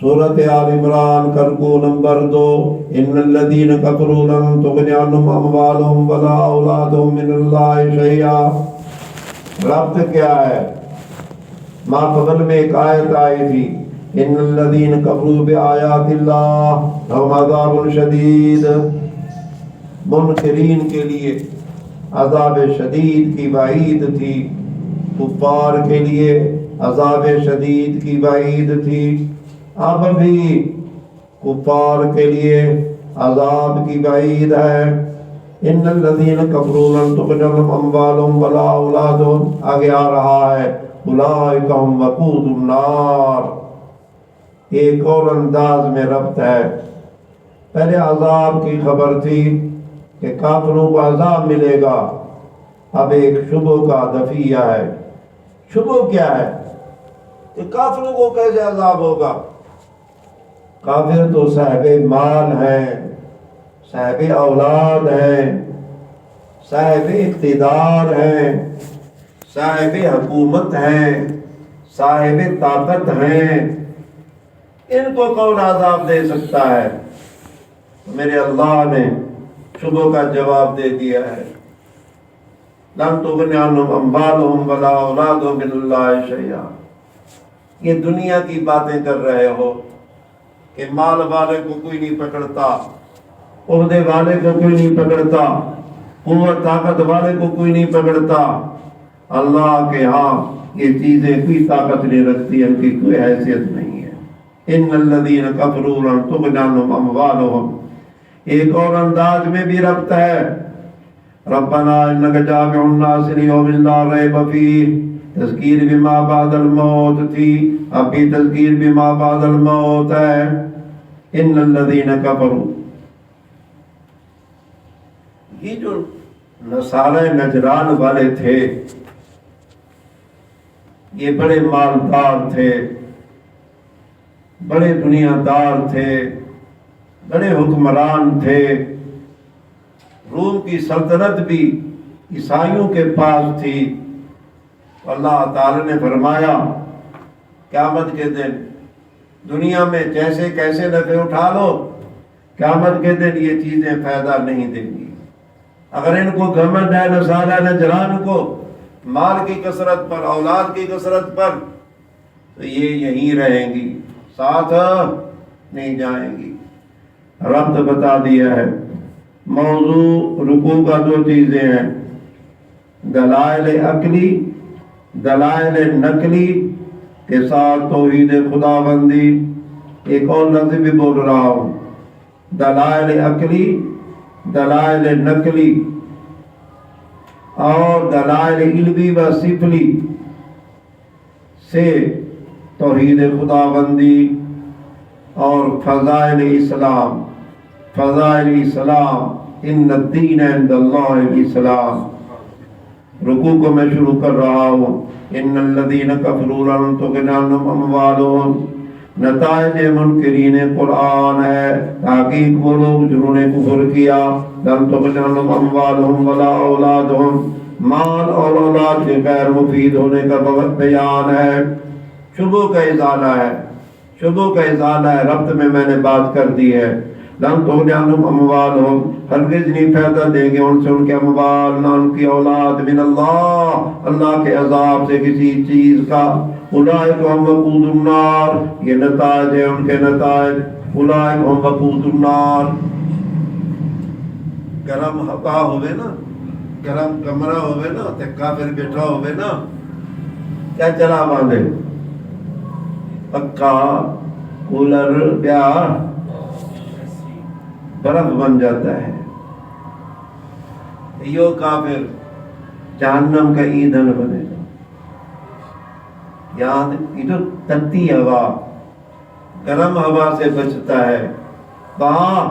سورۃ آل عمران کرکو نمبر 2، ان الذین کفروا لن تغنی عنہم اموالہم ولا اولادہم من اللہ شیئا۔ ربط کیا ہے؟ ما قبل میں ایک آیت آئی تھی، ان الذین کفروا بآیات اللہ لہم عذاب شدید، منکرین کے لیے عذاب شدید کی وعید تھی، کفار کے لیے عذاب شدید کی وعید تھی۔ اب بھی کفار کے لیے عذاب کی وعید ہے۔ ان الذین کفروا لن تغنی عنہم اموالہم ولا اولادہم، آگے آ رہا ہے اولئک ھم وقود النار۔ ایک اور انداز میں ربط ہے۔ پہلے عذاب کی خبر تھی کہ کافروں کو عذاب ملے گا، اب ایک شبہ کا دفیہ ہے۔ شبہ کیا ہے کہ کافروں کو کیسے عذاب ہوگا؟ کافر تو صاحب مال ہیں، صاحب اولاد ہیں، صاحب اقتدار ہیں، صاحب حکومت ہیں، صاحب طاقت ہیں، ان کو کون عذاب دے سکتا ہے؟ میرے اللہ نے شبہ کا جواب دے دیا ہے، لن تغنی عنہم اموالہم ولا اولادہم من اللہ شیئا۔ یہ دنیا کی باتیں کر رہے ہو کہ مال والے کو کوئی نہیں پکڑتا، عہدے والے کو کوئی نہیں پکڑتا، قوت طاقت والے کو کوئی نہیں پکڑتا۔ اللہ کے ہاں یہ چیزیں کوئی طاقت نہیں رکھتی، ان کی کوئی حیثیت نہیں ہے۔ ان الذین کفروا لن تغنی عنہم اموالہم۔ ایک اور انداز میں بھی ربط ہے، ربنا انک جامع الناس لیوم لا ریب فیہ، تذکیر بما بعد الموت تھی، اب بھی تذکیر بما بعد الموت ہے۔ ان الذین کفروا، یہ جو نصارہ نجران والے تھے یہ بڑے مالدار تھے، بڑے دنیا دار تھے، بڑے حکمران تھے۔ روم کی سلطنت بھی عیسائیوں کے پاس تھی۔ اللہ تعالی نے فرمایا قیامت کے دن دنیا میں جیسے کیسے نفع اٹھا لو، قیامت کے دن یہ چیزیں فائدہ نہیں دیں گی۔ اگر ان کو گھمنڈ ہے نصارہ نجران کو مال کی کثرت پر، اولاد کی کثرت پر، تو یہ یہیں رہیں گی، ساتھ نہیں جائیں گی۔ ربط بتا دیا ہے۔ موضوع رکوع کا دو چیزیں ہیں، دلائل عقلی، دلائل نقلی کے ساتھ توحید خداوندی۔ ایک اور لفظ بھی بول رہا ہوں، دلائل عقلی، دلائل نقلی اور دلائل علمی و سفلی سے توحید خداوندی اور فضائل اسلام۔ فضائل اسلام، ان الدین عند اللہ الاسلام۔ رکوع کو میں شروع کر رہا ہوں، ان الذین کفروا لن تغنی عنہم اموالہم، نتائج منکرین قرآن ہے، تحقیق وہ لوگ جنہوں نے کفر کیا، لن تغنی عنہم اموالہم ولا اولادہم، مال اور اولاد کے غیر مفید ہونے کا وقت بیان ہے۔ شبہ کا ازالہ ہے، شبہ کا ازالہ ہے۔ ربط میں نے بات کر دی ہے، لن تغنی عنہم اموالہم، ہرگز نہیں فائدہ دیں گے ان سے ان کے اموال، نہ ان کی اولاد، من اللہ، اللہ کے عذاب سے کسی چیز کا۔ اولئک ھم وقود النار، یہ نتائج ہے ان کے نتائج۔ اولئک ھم وقود النار۔ گرم ہوا ہوئے نا، گرم کمرہ ہوئے نا، تے کافر بیٹھا ہوئے نا، کیا چلا باندھے؟ پکا، کولر، پیا برف بن جاتا ہے۔ یہ کافر جہنم کا ایندھن بنے گا۔ یاد یہ جو تتی ہوا گرم ہوا سے بچتا ہے، کہاں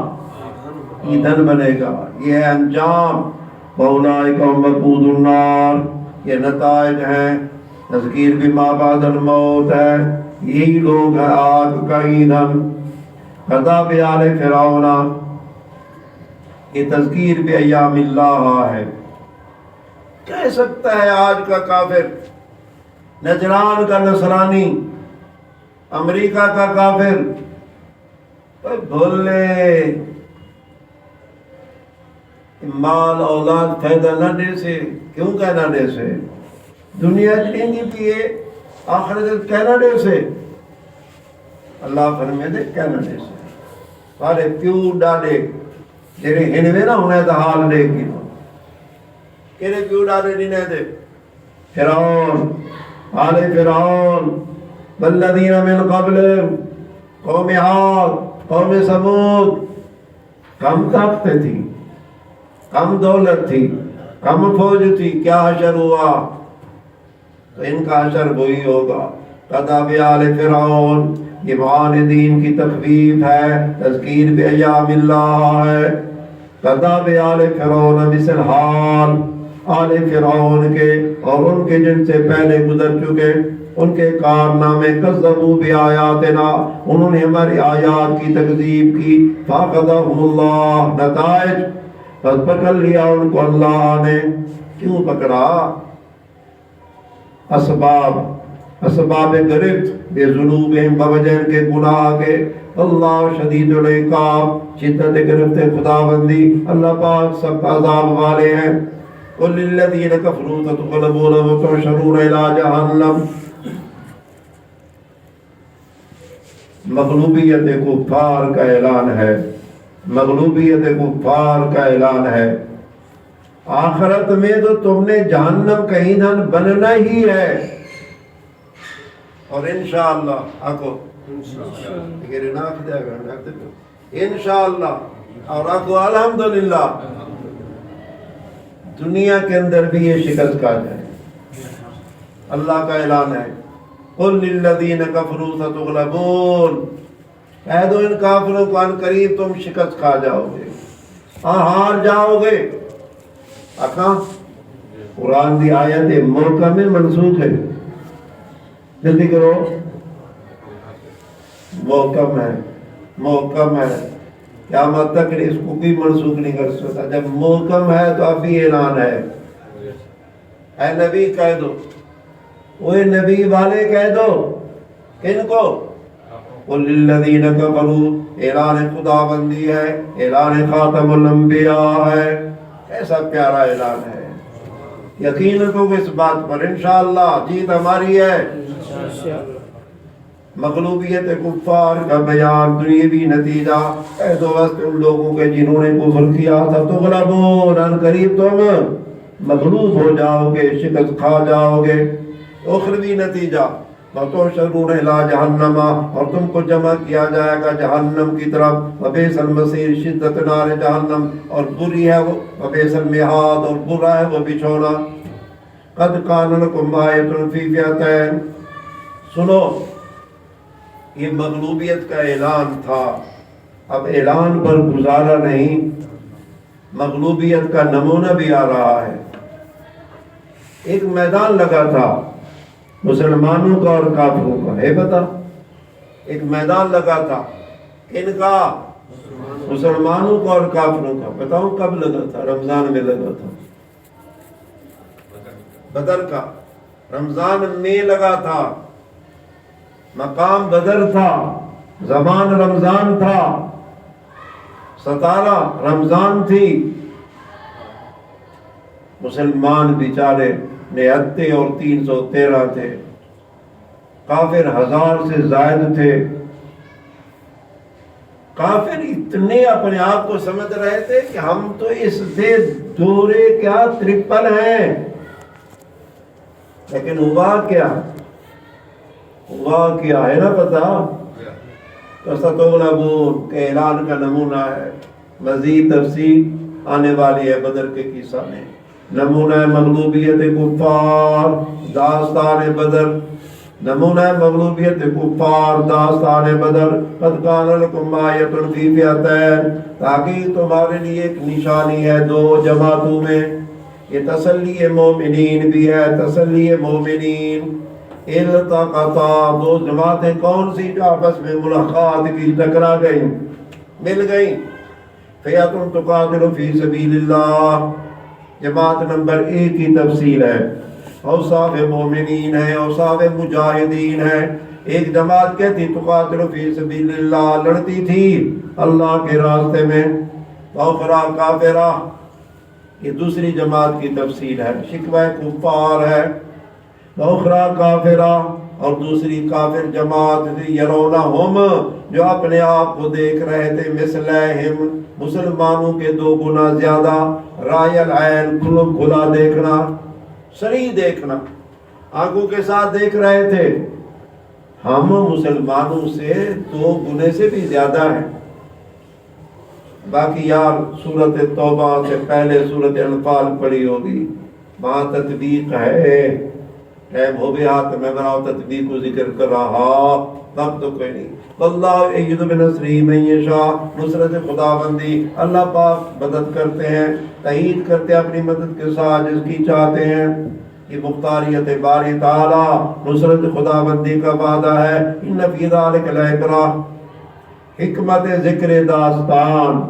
ایندھن بنے گا۔ یہ ہے انجام، اولئک ھم وقود النار، یہ نتائج ہیں۔ تذکیر بما بعد الموت ہے، یہی لوگ ہیں آگ کا ایندھن۔ عذاب آل فرعون، یہ تذکیر بھی ایام اللہ ہے۔ کہہ سکتا ہے آج کا کافر، نجران کا نصرانی، امریکہ کا کافر بھول لے، مال اولاد فائدہ نہ دے سے، کیوں کہنا دے سے؟ دنیا چینی پیے آخرت کہنا دے سے، اللہ فرمے دے کہنا دے سے سارے پیو ڈاڈے جیرے ہنوے نہ ہونے دا حال دے گی کیرے پیو ڈاڈے نہیں دے فرعون آل فرعون والذین من قبل قوم عاد قوم ثمود کم طاقت تھی، کم دولت تھی، کم فوج تھی، کیا حشر ہوا؟ تو ان کا حشر وہی ہوگا۔ کذب آل فرعون، یہ معاندین کی تخویف ہے، تذکیر بایام اللہ ہے۔ کذب آل فرعون مثل حال آل فرعون کے اور ان کے جن سے پہلے گزر چکے ان کے کارنامے، کذبوا بآیاتنا، انہوں نے ہماری آیات کی تکذیب کی، فاخذہم اللہ، نتائج بس پکڑ لیا ان کو اللہ نے۔ کیوں پکڑا؟ اسباب گرفت بے ذنوبہم، بوجہ کے گناہ کے، اللہ شدید العقاب، شدت گرفت خداوندی، اللہ پاک سب عذاب والے ہیں۔ قل للذین کفروا ستغلبون وتحشرون الی جہنم، مغلوبیت کفار کا اعلان ہے، مغلوبیت کفار کا اعلان ہے۔ آخرت میں تو تم نے جہنم کا ایندھن بننا ہی ہے، اور انشاءاللہ آکو انشاءاللہ اور آکو الحمدللہ دنیا کے اندر بھی یہ شکست کھا جائے۔ اللہ کا اعلان ہے قل للذین کفروا ستغلبون، کہہ دو ان کافروں کو ان قریب تم شکست کھا جاؤ گے، ہار جاؤ گے۔ اکھاں قرآن دی آیت محکم منسوخ ہے، جلدی کرو، محکم ہے، محکم ہے، قیامت تک اس کو بھی منسوخ نہیں کر سکتا۔ جب محکم ہے تو اب بھی اعلان ہے۔ اے نبی کہہ دو، وہ نبی والے کہہ دو، کن کو؟ قل للذین کفروا، اعلان خداوندی ہے، اعلان خاتم الانبیاء ہے، ایسا پیارا اعلان ہے۔ یقین رکھو اس بات پر، انشاءاللہ جیت ہماری ہے۔ مغلوبیت کفار کا بیان، دنیاوی نتیجہ، اے دوست ان لوگوں کے جنہوں نے کفر کیا تھا، تغلبون، ان قریب تم مغلوب ہو جاؤ گے، شکست کھا جاؤ گے۔ اخروی نتیجہ وتحشرون الی جہنم، اور تم کو جمع کیا جائے گا جہنم کی طرف، وبئس المصیر، شدت نار جہنم، اور بری ہے وہ، وبئس المہاد، اور برا ہے وہ بچھونا۔ قد کان لکم آیۃ فی فئتین، سنو یہ مغلوبیت کا اعلان تھا، اب اعلان پر گزارا نہیں، مغلوبیت کا نمونہ بھی آ رہا ہے۔ ایک میدان لگا تھا مسلمانوں کا اور کافروں کا، ہے پتہ؟ ایک میدان لگا تھا، کن کا؟ مسلمانوں کا اور کافروں کا۔ بتاؤں کب لگا تھا؟ رمضان میں لگا تھا، بدر کا رمضان میں لگا تھا، مقام بدر تھا، زمان رمضان تھا، 17 رمضان تھی۔ مسلمان بیچارے 79 اور 313 تھے، کافر 1000 سے زائد تھے۔ کافر اتنے اپنے آپ کو سمجھ رہے تھے کہ ہم تو اس سے دورے کیا ٹرپل ہیں، لیکن ہوا کیا؟ ہوا کیا ہے نا پتا؟ تو ستغلبون کے اعلان کا نمونہ ہے۔ مزید تفصیل آنے والی ہے بدر کے قصہ میں۔ نمونہ مغلوبیت کفار، داستان بدر، نمونہ مغلوبیت کفار، داستان بدر۔ قد کان لکم آیۃ فی فئتین، تاکہ تمہارے لیے ایک نشانی ہے دو جماعتوں میں۔ یہ تسلی مومنین بھی ہے، تسلی مومنین۔ التقطا، دو جماعتیں کون سی جو آپس میں ملاقات کی، ٹکرا گئیں، مل گئیں۔ فئۃ تقاتل فی سبیل اللہ، جماعت نمبر 1 کی تفصیل ہے، اوصاف مومنین ہے، اوصاف مجاہدین ہے۔ ایک جماعت کہتی تقاتل فی سبیل اللہ، لڑتی تھی اللہ کے راستے میں، اخرى کافرہ، یہ دوسری جماعت کی تفصیل ہے، شکوہ کفار ہے، اخرى کافرہ، اور دوسری کافر جماعت تھی یرونہم، جو اپنے آپ کو دیکھ رہے تھے مثلہم، مسلمانوں کے 2 گنا زیادہ، رائے العین، کھلا دیکھنا، صریح دیکھنا، آنکھوں کے ساتھ دیکھ رہے تھے، ہم مسلمانوں سے 2 گنے سے بھی زیادہ ہیں۔ باقی یار سورۃ توبہ سے پہلے سورۃ انفال پڑھی ہوگی، وہاں تطبیق ہے، ٹائم ہو گیا تو میں بناؤ تطبیق کو ذکر کر رہا، تب تو کوئی نہیں۔ واللہ ایید بنصرہ من یشاء، نصرت خدا بندی، اللہ پاک مدد کرتے ہیں، تائید کرتے ہیں اپنی مدد کے ساتھ جس کی چاہتے ہیں۔ یہ مختاریت باری تعالی، نصرت خدا بندی کا وعدہ ہے۔ ان فی ذلک لعبرہ، حکمت ذکر داستان،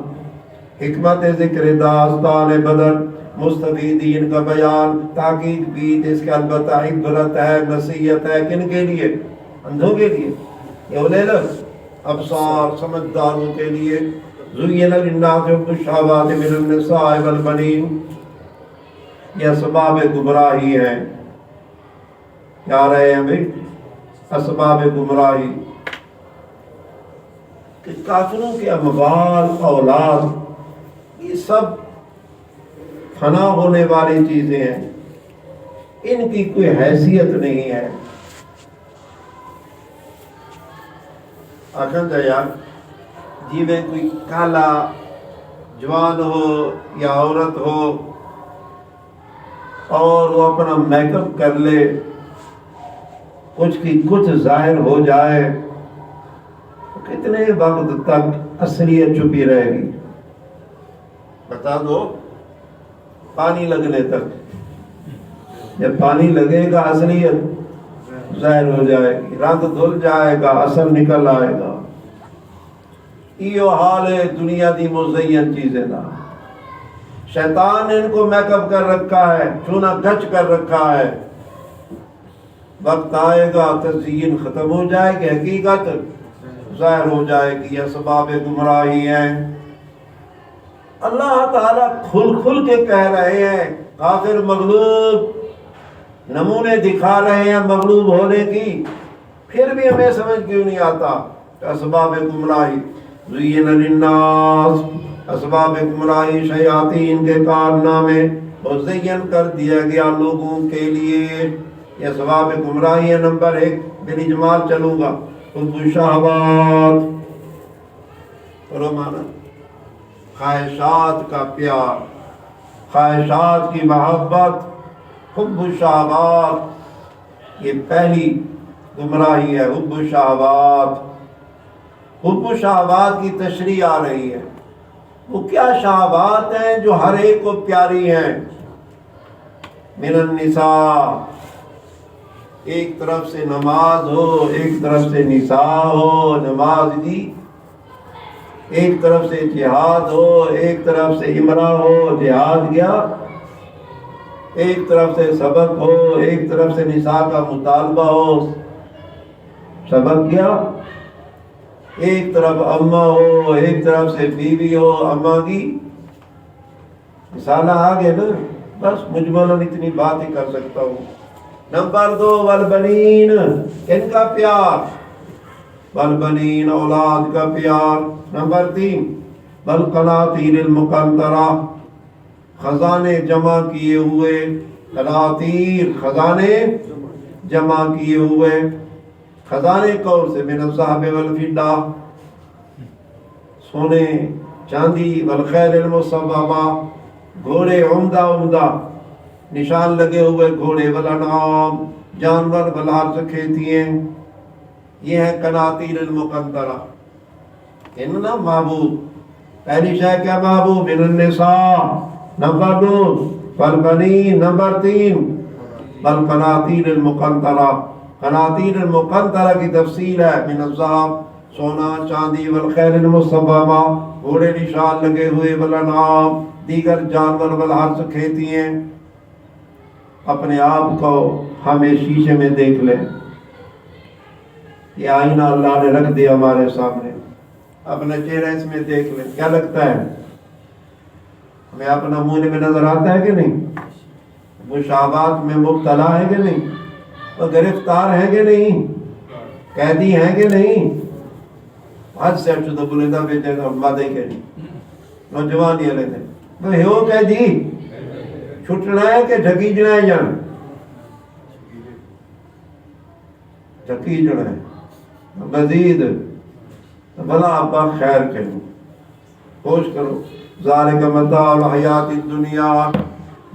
حکمت ذکر داستان بدر، مستفیدین کا بیان، تاکید بھی اس کے البتہ عبرت ہے، نصیحت ہے، کن کے لیے؟ اندھوں کے لیے، یہ اولیل ابصار، سمجھداروں کے لیے۔ زین للناس حب الشہوات من النساء والبنین، یہ اسباب گمراہی ہیں، کیا رہے ہیں بھئی؟ اسباب گمراہی، کہ کافروں کے اموال، اولاد، یہ سب فنا ہونے والی چیزیں ہیں، ان کی کوئی حیثیت نہیں ہے۔ آخر جایا جی میں کوئی کالا جوان ہو یا عورت ہو اور وہ اپنا میک اپ کر لے، کچھ کی کچھ ظاہر ہو جائے، تو کتنے وقت تک اصلیت چھپی رہے گی؟ بتا دو، پانی لگنے تک۔ جب پانی لگے گا اصلیت ظاہر ہو جائے گی، رنگ دھل جائے گا، اصل نکل آئے گا۔ یہ حال ہے دنیا دی مزین چیزیں نا، شیطان نے ان کو میک اپ کر رکھا ہے، چونا گچ کر رکھا ہے، وقت آئے گا تزیین ختم ہو جائے گی، حقیقت ظاہر ہو جائے گی۔ یہ اسباب گمراہی ہیں۔ اللہ تعالیٰ کھل کھل کے کہہ رہے ہیں، کافر مغلوب، نمونے دکھا رہے ہیں مغلوب ہونے کی، پھر بھی ہمیں سمجھ کیوں نہیں آتا؟ اسباب گمراہی، زین للناس، اسباب گمراہی، شیاطین کے کارنامے مزین کر دیا گیا لوگوں کے لیے۔ یہ اسباب گمراہی ہے۔ نمبر 1 بالاجمال چلوں گا، حب الشہوات، رومانہ خواہشات کا پیار، خواہشات کی محبت، حب الشہوات، یہ پہلی گمراہی ہے، حب الشہوات۔ حب الشہوات کی تشریح آ رہی ہے، وہ کیا شہوات ہیں جو ہر ایک کو پیاری ہیں؟ من النساء، ایک طرف سے نماز ہو، ایک طرف سے نساء ہو، نماز دی، ایک طرف سے جہاد ہو، ایک طرف سے عمرہ ہو، جہاد گیا، ایک طرف سے سبق ہو، ایک طرف سے نساء کا مطالبہ ہو، سبق گیا، ایک طرف اماں ہو، ایک طرف سے بیوی ہو، اماں کی مثالہ آگے نا، بس مجملاً اتنی بات ہی کر سکتا ہوں۔ نمبر 2 والبنین، ان کا پیار، والبنین اولاد کا پیار۔ نمبر 3 والقناطیر المقنطرہ، خزانے جمع کیے ہوئے، قناطیر خزانے جمع کیے ہوئے، خزانے کون سے؟ من الذهب والفضہ، سونے چاندی، والخیل المصومہ، گھوڑے عمدہ عمدہ نشان لگے ہوئے گھوڑے، والانعام، جانور، والحرث کھیتیاں، یہ ہے قناطیر المقنطرہ۔ ان نا محبوب، پہلی شے کیا محبوب؟ من النساء، نمبر 2 والبنین، نمبر 3 والقناطیر المقنطرہ۔ قناطیر المقنطرہ کی تفصیل ہے، من الذهب، سونا چاندی، والخیل المصومہ، گھوڑے نشان لگے ہوئے، والانعام، دیگر جانور، والحرث کھیتیاں۔ اپنے آپ کو ہمیں شیشے میں دیکھ لیں، یہ آئینہ اللہ نے رکھ دیا ہمارے سامنے، اپنا چہرہ اس میں دیکھ لیں، کیا لگتا ہے ہمیں؟ اپنا منہ میں نظر آتا ہے کہ نہیں؟ مشابہت میں مبتلا ہے کہ نہیں؟ وہ گرفتار ہے کہ نہیں؟ قیدی ہے کہ نہیں؟ آج سے اچھو تو بولے دا بیٹے دا مادے کے نہیں نوجوانی علیہ دے وہ ہو قیدی چھٹنا ہے کہ ڈھکی جنا ہے جان؟ ڈھکی جنا ہے مزید بلا آپ خیر کہوں خوش کرو۔ ذالک متاع الحیات الدنیا،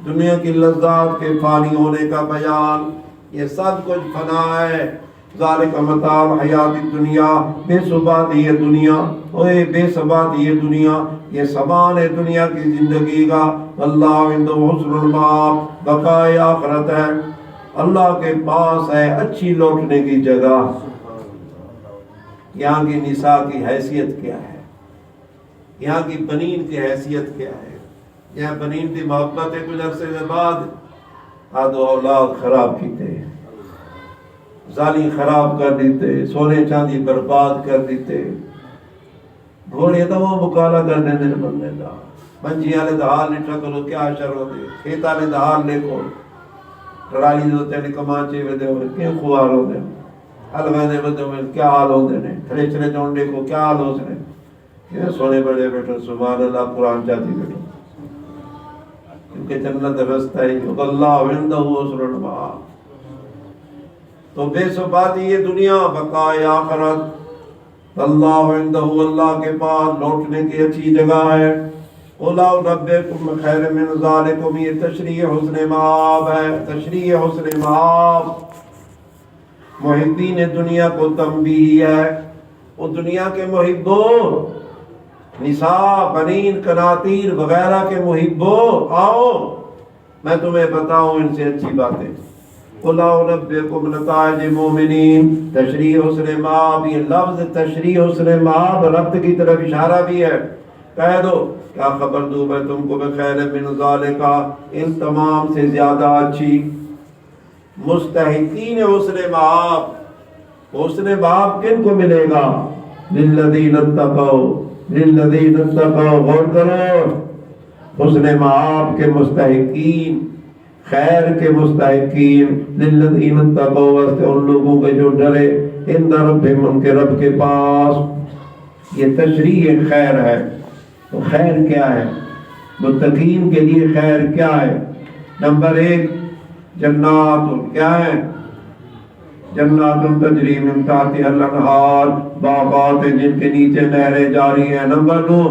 دنیا کی لذات کے فانی ہونے کا بیان، یہ سب کچھ فنا ہے۔ ذالک متاع الحیات الدنیا، بے ثبات یہ دنیا، اوے بے ثبات یہ دنیا، یہ سامان ہے دنیا کی زندگی کا۔ اللہ عنده حسن المآب، بقائے آخرت ہے، اللہ کے پاس ہے اچھی لوٹنے کی جگہ۔ یہاں کی نساء کی حیثیت کیا ہے، یہاں کی بنین کی حیثیت کیا ہے؟ یہاں بنین کی محبت ہے، کچھ عرصے کے بعد آدھو اولاد خراب کیتے، زالی خراب کر دیتے، سونے چاندی برباد کر دیتے، گھوڑے تو وہ مکالا کر دیتے بندے دا، منجی والے دا حال نٹھا کرو کیا شر ہوتے، کھیت والے دا حال دیکھو، ٹرالی دو تینے کمانچے ودے ہوئے کیوں خوار ہوتے، حلوے دے ودے ہوئے کیا حال ہوتے نے، تھریچرے جون دیکھو کیا حال ہوتے نے، یہ سونے بڑے بیٹھو سبحان اللہ قرآن چاہتی بیٹھو، کیونکہ جنت رستہ ہے، کیونکہ اللہ عندہ حسن المآب۔ تو بے ثباتی یہ دنیا، بقائے آخرت، اللہ عندہ، اللہ کے پاس لوٹنے کی اچھی جگہ ہے۔ اولا ربکم خیر من ذالکم، یہ تشریح حسن مآب ہے، تشریح حسن مآب۔ محبین دنیا کو تنبیہ ہے، وہ دنیا کے محبو، نساء بنین قناطیر وغیرہ کے محبو، آؤ میں تمہیں بتاؤں ان سے اچھی باتیں۔ قُلْ أُنَبِّئُكُمْ بِنَتَائِجِ الْمُؤْمِنِينَ، تشریح حسن مآب، یہ لفظ تشریح حسن مآب ربط کی طرف اشارہ بھی ہے۔ کہہ دو کیا خبر دوں میں تم کو بخیر من ذالک، ان تمام سے زیادہ اچھی۔ مستحقین حسن مآب، حسن مآب کن کو ملے گا؟ للذین اتقوا، للذین اتقوا، غور کرو، حسن مآب کے مستحقین، خیر کے مستحقین، للذین اتقوا، واسطے ان لوگوں کے جو ڈرے، عند ربہم، ان کے رب کے پاس۔ یہ تشریح خیر ہے۔ تو خیر کیا ہے؟ متقین کے لیے خیر کیا ہے؟ نمبر ایک، جنات، کیا ہے؟ جنات تجری من تحتها الانہار، باغات جن کے نیچے نہریں جاری ہیں۔ نمبر دو،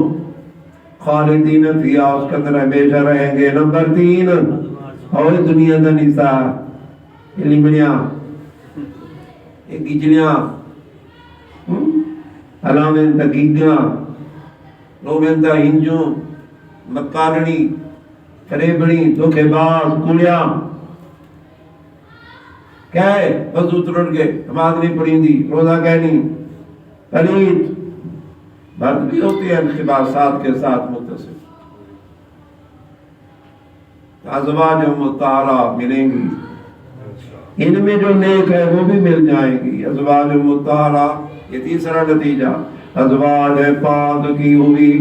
خالدین فیہا، اس کے اندر ہمیشہ رہیں گے۔ نمبر تین، اور دنیا دا نساء، لمڑیاں، گجلیاں، علامیں دقیقیاں، رومندہ ہنجوں، مکارنی، فریبڑی، دھوکے باز، کلیاں، کیا ہے؟ وضو ترٹ گئے، نماز نہیں پڑھی دی، روزہ کہنی، پلیت، مرد بھی ہوتی ہے انخباسات کے ساتھ متصل۔ ازواج مطہرہ ملیں گی، ان میں جو نیک ہے وہ بھی مل جائیں گی۔ ازواج مطہرہ، یہ تیسرا نتیجہ، ازواج پاک کی ہوئی۔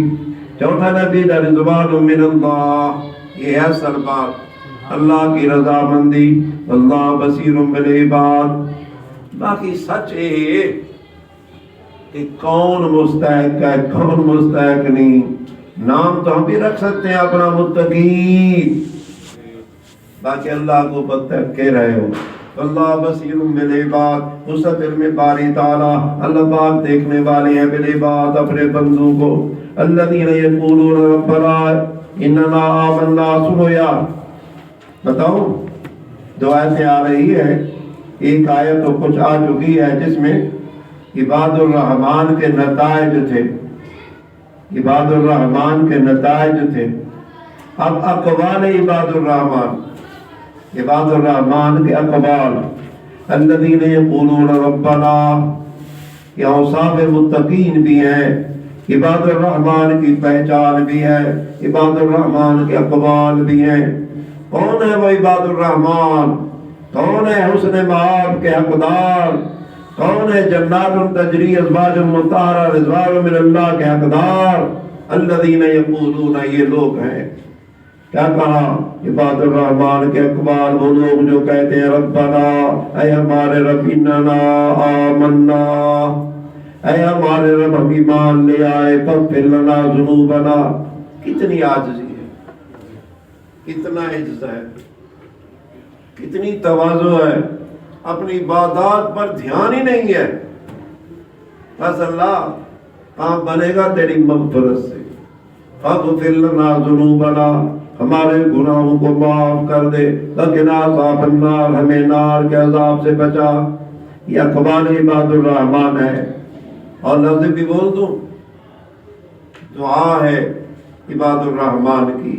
چوتھا نتیجہ، رضوان من اللہ، یہ ہے اصل بات، اللہ کی رضامندی، اللہ بصیر بالعباد۔ باقی سچ ہے کہ کون مستحق ہے کون مستحق نہیں، نام تو ہم بھی رکھ سکتے ہیں اپنا متقی، باقی اللہ کو بدتر کہہ رہے ہو۔ اللہ بصیر بالعباد، اس علم باری تعالی، اللہ پاک دیکھنے والے ہیں بالعباد، اپنے بندوں کو۔ الذین یقولون ربنا اننا آمنا، سنو یار بتاؤ، دو آیتیں آ رہی ہے، ایک آیت تو کچھ آ چکی ہے جس میں عباد الرحمن کے نتائج تھے، عباد الرحمن کے نتائج تھے۔ اب اقوال عباد الرحمن، عباد الرحمن کے اقوال، الذین یقولون ربنا، یہ اوصاف متقین بھی ہیں، عباد الرحمن کی پہچان بھی ہے، عباد الرحمن کے اقوال بھی ہیں۔ کون ہے وہ عباد الرحمن؟ کون ہے حسن مآب کے حقدار؟ کون ہے؟ جنات تجری ازواج مطہرہ رضوان من اللہ کے حقدار الذین یقولون، یہ لوگ ہیں. کیا کہا؟ عباد الرحمن کے اقبال، وہ لوگ جو کہتے ہیں ربنا، اے ہمارے رب، اننا آمنا، اے ہمارے رب ہم ایمان لے آئے، فاغفر لنا ذنوبنا. کتنی عاجزی ہے، کتنا عجز ہے، کتنی تواضع ہے، اپنی عبادات پر دھیان ہی نہیں ہے. بس اللہ کام بنے گا تیری مغفرت سے. فاغفر لنا ذنوبنا، ہمارے گناہوں کو معاف کر دے. وقنا عذاب النار، ہمیں نار کے عذاب سے بچا. یہ اقوال عباد الرحمن ہے. اور لفظ بھی بول دوں، دعا ہے عباد الرحمن کی.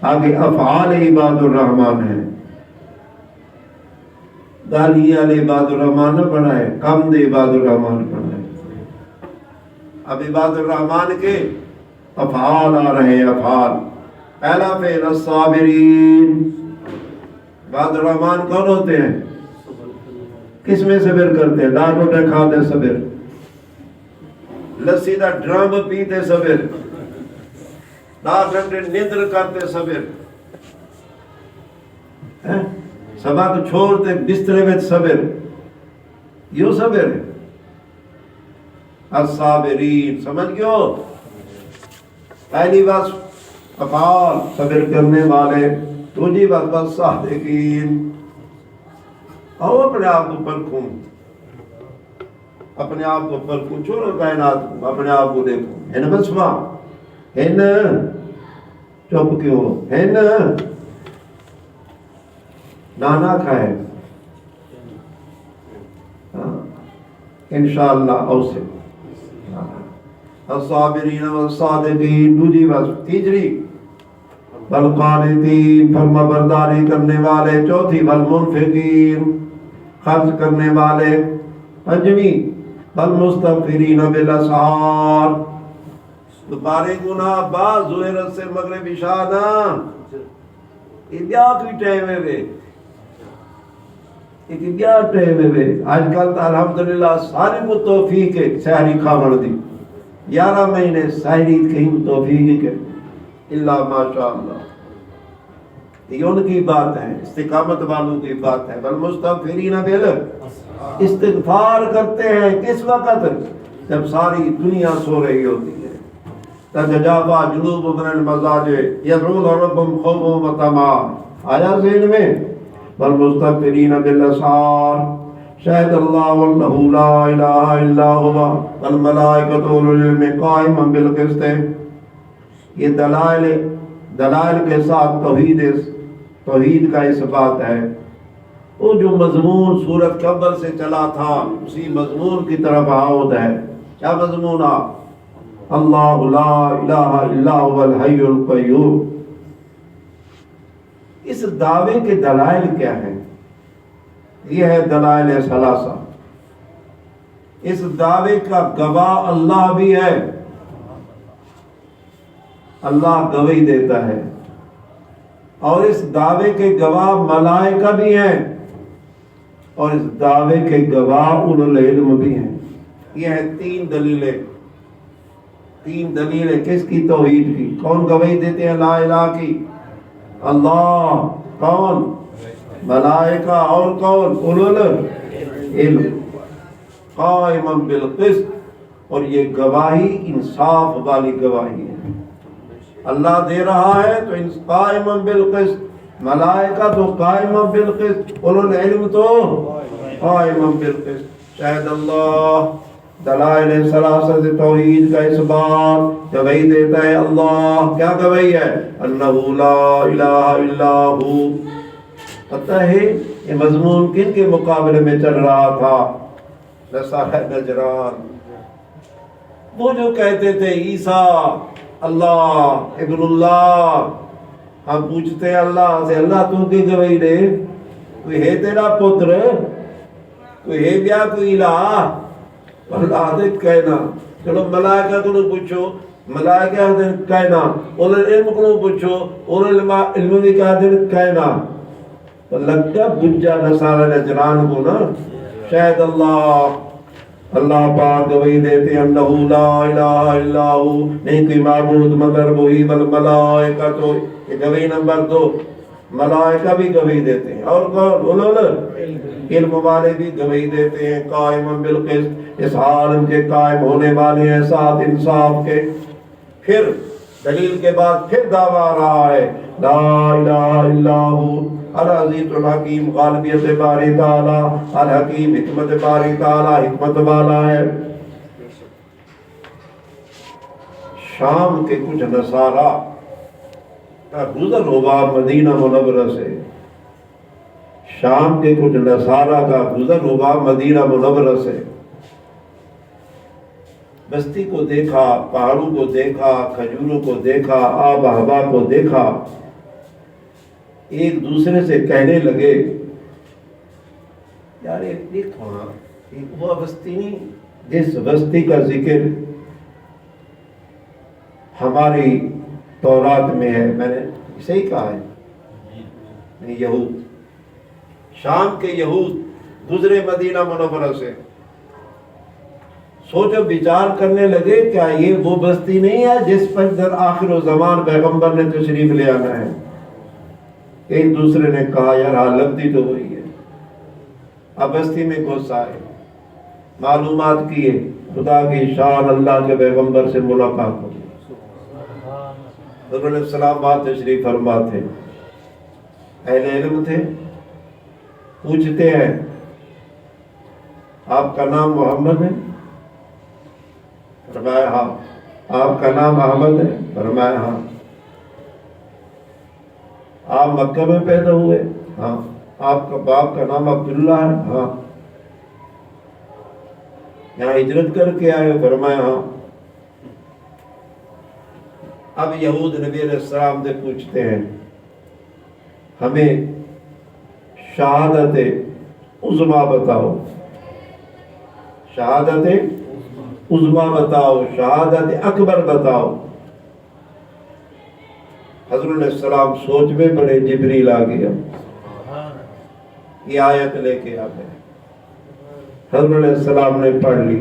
آگے افعال عباد الرحمن ہے. دالی علی عباد الرحمن نہ پڑھا ہے، کم دے عباد الرحمن پڑھا ہے. اب عباد الرحمن کے افعال آ رہے ہیں. افعال پہلا فعل الصابرین. عباد الرحمن کون ہوتے ہیں؟ کس میں صبر کرتے ہیں؟ ڈانٹ وڈے کھاتے صبر، لسی دا ڈرم پیتے صبر، 10 گھنٹے نیندر کرتے صبر، سبق چھوڑتے بسترے میں صبر. یوں صبر ہے. الصابرین سمجھ گئے؟ پہلی بات افعال صبر کرنے والے، دوسری بات صادقین. اور اپنے آپ کو پرکھوں، اپنے آپ کو پرکھوں، چھوڑو کائنات کو، اپنے آپ کو دیکھو. ہے نا بسما؟ ہے نا؟ چپ کیوں؟ ہے نا؟ نانا کھائے انشاءاللہ. اوسے الصابرین والصادقین. دوسری بات تیسری والقانتین، فرما برداری کرنے والے. چوتھی والمنفقین، خرچ کرنے والے. پنجویں والمستغفرین بالاسحار. دوبارے گناہ بعض ظہرت سے مغرب عشاء نہ. یہ بیا کوئی ٹائم ہے وے، یہ بیا ٹائم ہے وے. آج کل تو الحمدللہ ساری کو توفیق ہے سحری کھاوڑ دی. 11 مہینے سحری کہیں توفیق ہے اللہ ماشاءاللہ. یہ ان کی بات ہے، استقامت والوں کی بات ہے. والمستغفرین استغفار کرتے ہیں کس وقت؟ جب ساری دنیا سو رہی ہوتی ہے. تتجافى جنوبهم عن المضاجع يدعون ربهم خوفا وطمعا. آیا ذہن میں؟ والمستغفرین بالاسحار. شہد اللہ انہ لا الہ الا هو والملائکۃ اولو العلم قائما بالقسط. یہ دلائل کے ساتھ توحید کا اثبات ہے. وہ جو مضمون سورۃ قبر سے چلا تھا اسی مضمون کی طرف عود ہے. کیا مضمون؟ اللہ لا الہ الا هو الحی القیوم. اس دعوے کے دلائل کیا ہیں؟ یہ ہے دلائل ثلاثہ. اس دعوے کا گواہ اللہ بھی ہے، اللہ گواہی دیتا ہے. اور اس دعوے کے گواہ ملائکہ بھی ہیں، اور اس دعوے کے گواہ اولو العلم بھی ہیں. یہ ہے تین دلیلیں کس کی؟ توحید کی. کون گواہی دیتے ہیں لا الہ کی؟ اللہ. کون؟ ملائکہ. اور کون؟ اولو العلم. قائما بالقسط. اور یہ گواہی انصاف والی گواہی ہے. اللہ دے رہا ہے تو قائما بالقسط، ملائکہ تو قائما بالقسط، اولو العلم تو قائما بالقسط. شاہد اللہ. دلائل ثلاثہ سے توحید کا اثبات. گواہی دیتا ہے اللہ. کیا گواہی ہے؟ انہ لا الہ الا ہو. پتہ ہے یہ مضمون کن کے مقابلے میں چل رہا تھا؟ نصارہ نجران. وہ جو کہتے تھے عیسیٰ اللہ ابن اللہ. ہم پوچھتے ہیں اللہ سے، اللہ تو کی گواہی دے، کوئی ہے تیرا پتر، کوئی ہے بیا کوئی الہ؟ اللہ دے کہنا. چلو ملائکہ کو پوچھو، ملائکہ دے کہنا. اولو العلم کو پوچھو، اولو العلم بھی کہتے ہیں کہنا. تو لگتا بجا نصارہ نجران کو نا. شاید اللہ پاک گواہی دیتے ہیں انہو لا الہ الا ہو، نہیں کوئی معبود مگر وہی، والملائکۃ، یہ گواہی نمبر 2، ملائکہ بھی گواہی دیتے ہیں، اور کون؟ اولو علم والے بھی گواہی دیتے ہیں، قائم بالقسط، اس عالم کے قائم ہونے والے ہیں ساتھ انصاف کے۔ پھر دلیل کے بعد پھر دعویٰ آ رہا ہے، لا الہ الا ہو العزیز الحکیم، غالبیت باری تعالیٰ، الحکیم حکمت باری تعالیٰ، حکمت والا ہے۔ شام کے کچھ نصارہ کا گزر ہوا مدینہ منورہ سے، شام کے کچھ نصارہ کا گزر ہوا مدینہ منورہ سے، بستی کو دیکھا، پہاڑوں کو دیکھا، کھجوروں کو دیکھا، آب و ہوا کو دیکھا، ایک دوسرے سے کہنے لگے یار ایک تھوڑا وہ بستی نہیں، جس بستی کا ذکر ہماری تورات میں ہے، میں نے صحیح کہا ہے، نہیں یہود، شام کے یہود گزرے مدینہ منورہ سے، سوچو بچار کرنے لگے کیا یہ وہ بستی نہیں ہے جس پر در آخر و زمان پیغمبر نے تشریف لے آنا ہے؟ ایک دوسرے نے کہا یار ہاں لگتی تو وہی ہے۔ اب بستی میں گھس آئے، معلومات کیے، خدا کی شان، اللہ کے پیغمبر سے ملاقات ہو، حضرت علیہ السلام بات تشریف فرما تھے، اہل علم تھے، پوچھتے ہیں آپ کا نام محمد ہے؟ فرمایا ہاں۔ آپ کا نام احمد ہے؟ فرمایا ہاں۔ آپ مکہ میں پیدا ہوئے؟ ہاں۔ آپ کا باپ کا نام عبداللہ ہے؟ ہاں۔ یہاں ہجرت کر کے آئے؟ فرمایا ہاں۔ اب یہود نبی علیہ السلام سے پوچھتے ہیں ہمیں شہادت عظمیٰ بتاؤ، شہادت عظمیٰ بتاؤ، شہادت اکبر بتاؤ۔ حضرت علیہ السلام سوچ میں پڑے، جبریل آ گیا، یہ آیت لے کے آ گئے، حضرت علیہ السلام نے پڑھ لی،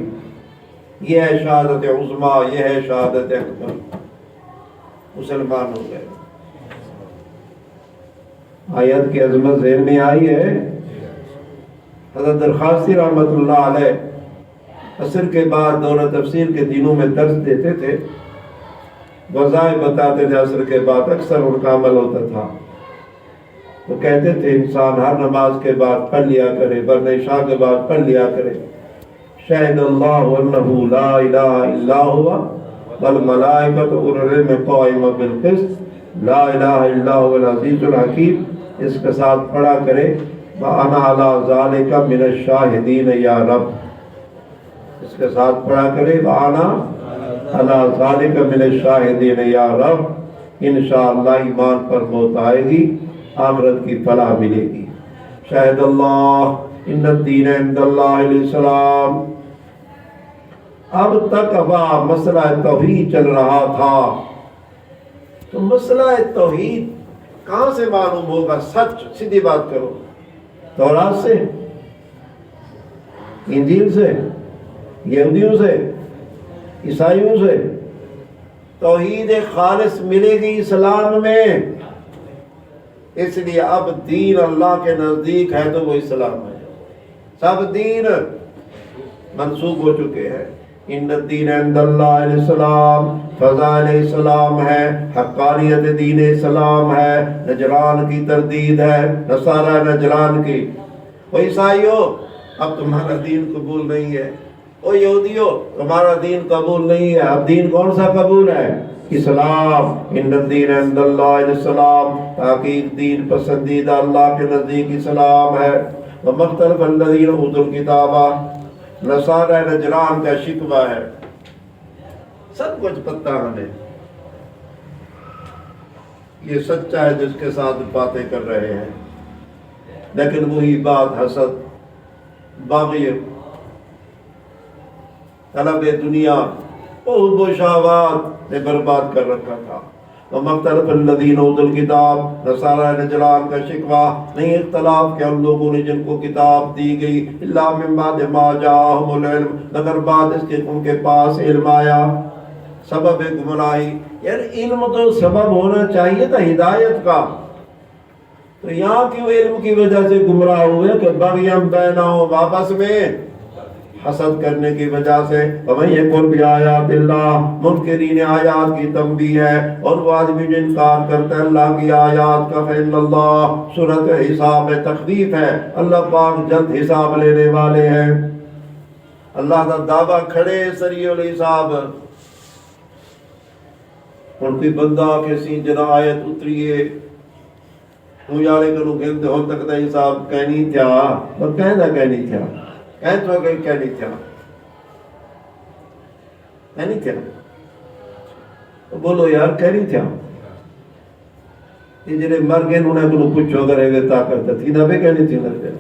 یہ ہے شہادت عظمیٰ، یہ ہے شہادت اکبر، مسلمان ہو گئے۔ آیت کی عظمت ذہن میں آئی ہے؟ حضرت درخواستی رحمت اللہ علیہ عصر کے بعد دورہ تفسیر کے دنوں میں درس دیتے تھے، وظائف بتاتے تھے، عصر کے بعد اکثر ان کا عمل ہوتا تھا، وہ کہتے تھے انسان ہر نماز کے بعد پڑھ لیا کرے، ورنہ عشاء کے بعد پڑھ لیا کرے، شہد اللہ انہ لا الہ الا ہوا والملائکۃ اولو العلم قائما بالقسط لا الہ الا هو العزیز الحکیم۔ اس کے ساتھ پڑھا کرے وَأَنَا عَلَىٰ ذَلِكَ مِنَ الشَّاهِدِينَ یا رب، اس کے ساتھ پڑھا کرے وَأَنَا عَلَىٰ ذَلِكَ مِنَ الشَّاهِدِينَ یا رب، انشاءاللہ ایمان پر موت آئے گی، آخرت کی فلاح ملے گی۔ شاہد اللہ ان الدین عند اللہ الاسلام۔ اب تک اب مسئلہ توحید چل رہا تھا، تو مسئلہ توحید کہاں سے معلوم ہوگا؟ سچ سیدھی بات کرو، تورات سے، انجیل سے، یہودیوں سے، عیسائیوں سے؟ توحید خالص ملے گی اسلام میں، اس لیے اب دین اللہ کے نزدیک ہے تو وہ اسلام ہے، سب دین منسوخ ہو چکے ہیں۔ ان الدین عند اللہ الاسلام، فضائل اسلام ہے، حقانیت دین اسلام ہے، نجران کی تردید ہے، نصارہ نجران کی۔ او عیسائیوں اب تمہارا دین قبول نہیں ہے، او یہودیوں تمہارا دین قبول نہیں ہے، اب دین کون سا قبول ہے؟ اسلام۔ ان الدین عند اللہ الاسلام، تحقیق دین پسندیدہ اللہ کے نزدیک اسلام ہے۔ وَمَخْتَلَفَ الَّذِينَ أُوتُوا الْكِتَابَ، نصارہ نجران کا شکوہ ہے، سب کچھ پتہ ہمیں، یہ سچا ہے جس کے ساتھ باتیں کر رہے ہیں، لیکن وہی بات حسد، باغی، طلب دنیا، حب و شہوات نے برباد کر رکھا تھا۔ وَمَخْتَلَفَ الَّذِينَ أُوتُوا الْكِتَابَ نصارى نجران کا شکوہ نہیں اختلاف کہ ان لوگوں نے جن کو کتاب دی گئی الا من بعد ما جاءهم العلم مگر بعد اس کے ان کے پاس علم آیا. سبب گمراہی یار علم تو سبب ہونا چاہیے تھا ہدایت کا، تو یہاں کیوں علم کی وجہ سے گمراہ ہوئے کہ بغیم بینہم آپس میں حسد کرنے کی وجہ سے. وَمَن يَكْفُرْ بِآيَاتِ اللَّهِ منکرین آیات کی تنبیہ ہے، اور وہ آدمی جو انکار کرتا ہے اللہ کی آیات کا فإِنَّ اللَّهَ صورت حساب ہے، تخفیف ہے، اللہ پاک جلد حساب لینے والے ہیں. اللہ کا دعویٰ کھڑے سریع الحساب. اور کوئی بندہ کسی جنا آیت اتریے ہوں یارے کنو کہتے ہون تک دا حساب کہنی تھا بس کہنا کہنی تھا کہن تو کہنی تھا کہنی تھا بولو یار کہنی تھا یہ جنہیں مر گئے انہیں کنو پوچھو اگر ہے طاقت تھی نہ بے کہنی تھی نہ بے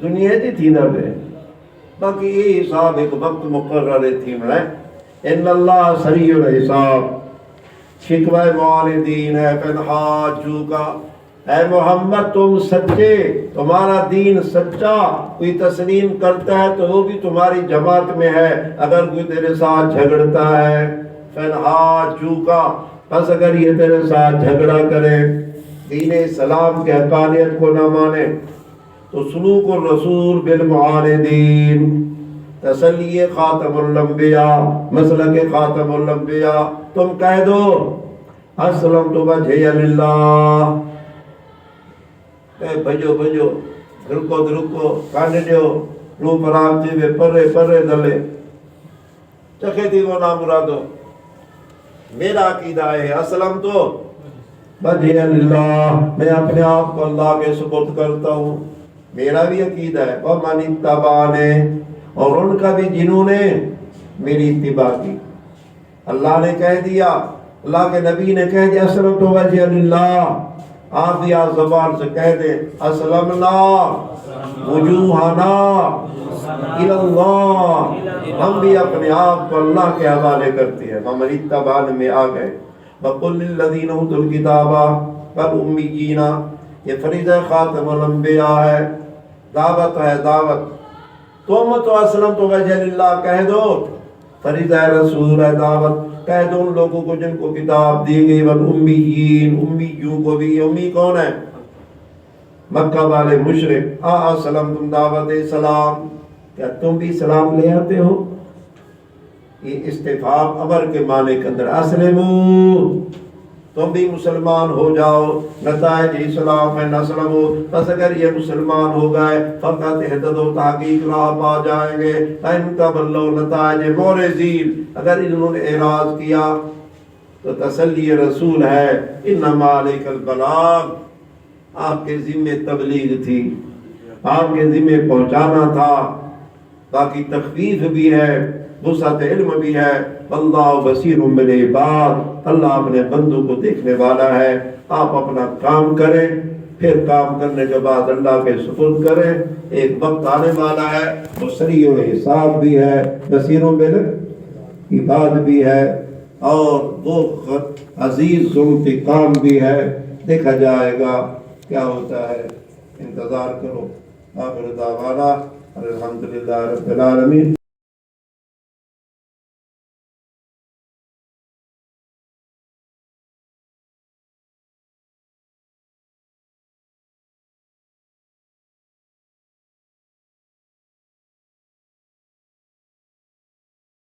دنیا تھی نہ بے باقی یہ حساب ایک وقت مقرر تھی میں ان اللہ سریع الحساب. شکوہ والدین ہے فنحاجو کا اے محمد تم سچے، تمہارا دین سچا، کوئی تسلیم کرتا ہے تو وہ بھی تمہاری جماعت میں ہے، اگر کوئی تیرے ساتھ جھگڑتا ہے فنحاجو کا پس اگر یہ تیرے ساتھ جھگڑا کرے دین اسلام کے حقانیت کو نہ مانے تو سلوک الرسول بالمعاندین تسلی خاتم الانبیاء مسلک خاتم الانبیاء تم کہہ دو اسلمت وجہی للہ بھجو بھجو دھرکو دھرکو کانے دیو رو پرام چیوے پرے پرے دلے چکے تھی وہ نام مرادو میرا عقیدہ ہے اسلم تو وجہی للہ میں اپنے آپ کو اللہ کے سپرد کرتا ہوں. میرا بھی عقیدہ ہے وَمَنِ اتَّبَعَنِ اور ان کا بھی جنہوں نے میری اتباع کی. اللہ نے کہہ دیا، اللہ کے نبی نے کہہ دیا اسلمت وجہ للہ. آپ بھی آج زبان سے کہہ دیں اسلمنا وجوہنا الاللہ، ہم بھی اپنے آپ کو اللہ کے حوالے کرتے ہیں. وَمَنِ اتَّبَعَنِ میں آ گئے. وَقُلْ لِلَّذِينَ أُوتُوا الْكِتَابَ وَالْأُمِّيِّينَ یہ فریضہ خاتم الانبیاء ہے، دعوت ہے دعوت. تم تو اسلمت وجہ للہ کہہ دو، فریضہ رسول ہے دعوت کہہ دو ان لوگوں کو جن کو کتاب دی گئی. والامیین امیوں کو بھی. امی کون ہے؟ مکہ والے مشرک. اسلم تم دعوت سلام، کیا تم بھی سلام لے آتے ہو؟ یہ استفہام امر کے معنی کے اندر اسلمو تم بھی مسلمان ہو جاؤ. نتائج اسلام ہے نسلمو بس اگر یہ مسلمان ہو گئے فقط اہتدو تحقیق راہ پا جائیں گے. ان کا بلو نتائج مورزین اگر انہوں نے اعراض کیا تو تسلی رسول ہے انما علیک البلاغ، آپ کے ذمہ تبلیغ تھی، آپ کے ذمہ پہنچانا تھا. باقی تخفیف بھی ہے وسعت علم بھی ہے. اللہ بصیر بالعباد، اللہ اپنے بندوں کو دیکھنے والا ہے. آپ اپنا کام کریں، پھر کام کرنے کے بعد اللہ کے سپرد کریں. ایک وقت آنے والا ہے وہ سریع الحساب بھی ہے، بصیر بالعباد بھی ہے، اور وہ عزیز انتقام بھی ہے. دیکھا جائے گا کیا ہوتا ہے، انتظار کرو. آخر دعوانا الحمدللہ رب العالمین.